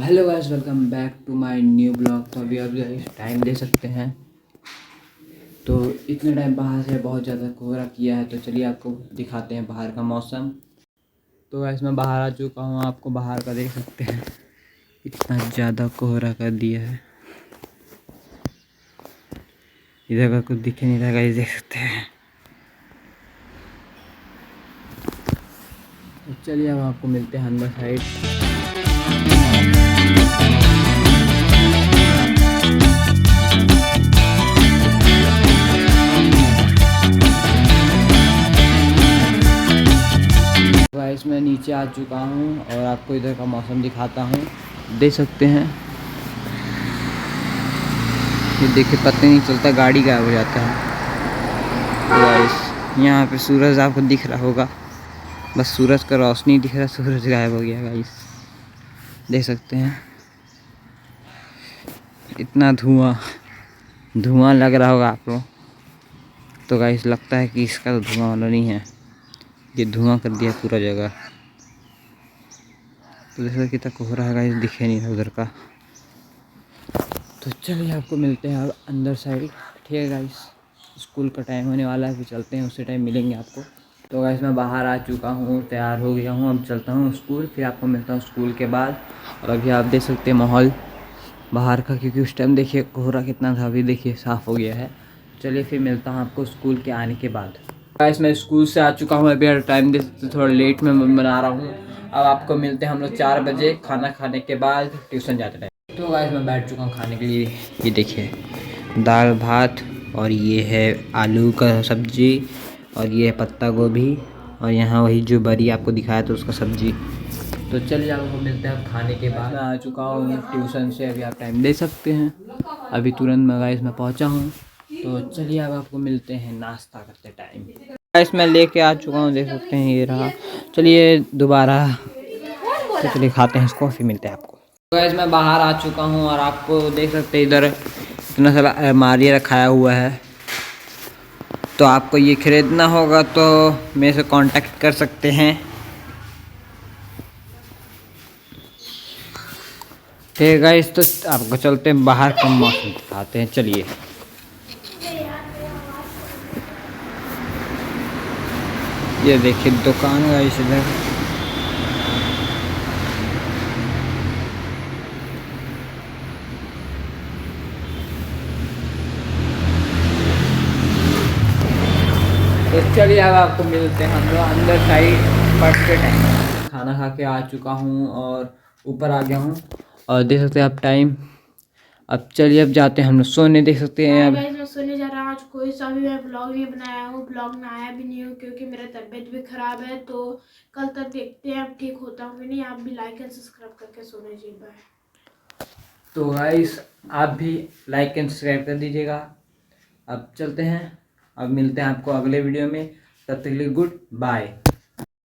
Hello guys, welcome back to my new blog. तो अभी आप टाइम दे सकते हैं। तो इतने टाइम बाहर से बहुत ज़्यादा कोहरा किया है, तो चलिए आपको दिखाते हैं बाहर का मौसम। तो गाइस मैं बाहर आ चुका हूँ, आपको बाहर का देख सकते हैं, इतना ज़्यादा कोहरा कर दिया है, इधर का कुछ दिख नहीं रहा गाइस, देख सकते हैं। तो चलिए अब आपको मिलते हैं अंदर साइड। गाइस मैं नीचे आ चुका हूँ और आपको इधर का मौसम दिखाता हूँ, देख सकते हैं। ये देखिए, पता नहीं चलता, गाड़ी गायब हो जाता है। तो गाइस यहाँ पे सूरज आपको दिख रहा होगा, बस सूरज का रोशनी दिख रहा, सूरज गायब हो गया गाइस, देख सकते हैं। इतना धुआं लग रहा होगा आप लोग। तो गाइस लगता है कि इसका तो धुआं वाला नहीं है, ये धुआं कर दिया पूरा जगह। तो जैसा कितना कोहरा है गाइस, दिखे नहीं उधर का। तो चलिए आपको मिलते हैं अब अंदर साइड, ठीक है गाइस। स्कूल का टाइम होने वाला है, फिर चलते हैं, उसी टाइम मिलेंगे आपको। तो गाइस मैं बाहर आ चुका हूँ, तैयार हो गया हूँ, अब चलता हूँ स्कूल, फिर आपको मिलता हूँ स्कूल के बाद। और अभी आप देख सकते हैं माहौल बाहर का, क्योंकि उस टाइम देखिए कोहरा कितना था, अभी देखिए साफ़ हो गया है। चलिए फिर मिलता हूँ आपको स्कूल के आने के बाद। गाइस मैं स्कूल से आ चुका हूँ, अभी टाइम दे थोड़ा लेट में बना रहा हूँ। अब आपको मिलते हैं हम लोग 4 बजे खाना खाने के बाद, ट्यूशन जाते टाइम। तो गाइस मैं बैठ चुका हूँ खाने के लिए। ये देखिए दाल भात, और ये है आलू का सब्जी, और ये है पत्ता गोभी, और यहाँ वही जो बरी आपको दिखाया था उसका सब्जी। तो चलिए आपको मिलते हैं अब खाने के बाद। मैं आ चुका हूँ ट्यूशन से, अभी आप टाइम दे सकते हैं, अभी तुरंत मैं गाइस मैं पहुँचा हूँ। तो चलिए अब आपको मिलते हैं नाश्ता करते टाइम। गाइस मैं लेके आ चुका हूँ, देख सकते हैं, ये रहा। चलिए दोबारा, तो चलिए खाते हैं इसको, फिर मिलते हैं आपको। गाइस मैं बाहर आ चुका हूँ और आपको देख सकते हैं इधर इतना सारा अलमारी रखाया हुआ है। तो आपको ये ख़रीदना होगा तो मेरे से कांटेक्ट कर सकते हैं, ठीक है गाइस। तो आपको चलते हैं बाहर का मौसम दिखाते हैं, चलिए। ये देखिए दुकान गाइस इधर। तो चलिए अब आपको मिलते हैं हम लोग अंदर साइड पढ़ते टाइम। खाना खा के आ चुका हूँ और ऊपर आ गया हूँ, और देख सकते हैं आप टाइम। अब चलिए अब जाते हैं हम लोग सोने, देख सकते हैं। अब मैं सोने जा रहा हूँ। आज कोई सा भी मैं ब्लॉग नहीं बनाया हूँ, ब्लॉग में आया भी नहीं हूँ, क्योंकि मेरा तबीयत भी ख़राब है। तो कल तक देखते हैं अब ठीक होता हूँ कि नहीं। आप भी लाइक एंड सब्सक्राइब करके सोने जी। बाय। तो गाइस आप भी लाइक एंड सब्सक्राइब कर दीजिएगा। अब चलते हैं, अब मिलते हैं आपको अगले वीडियो में, तब तक के लिए गुड बाय।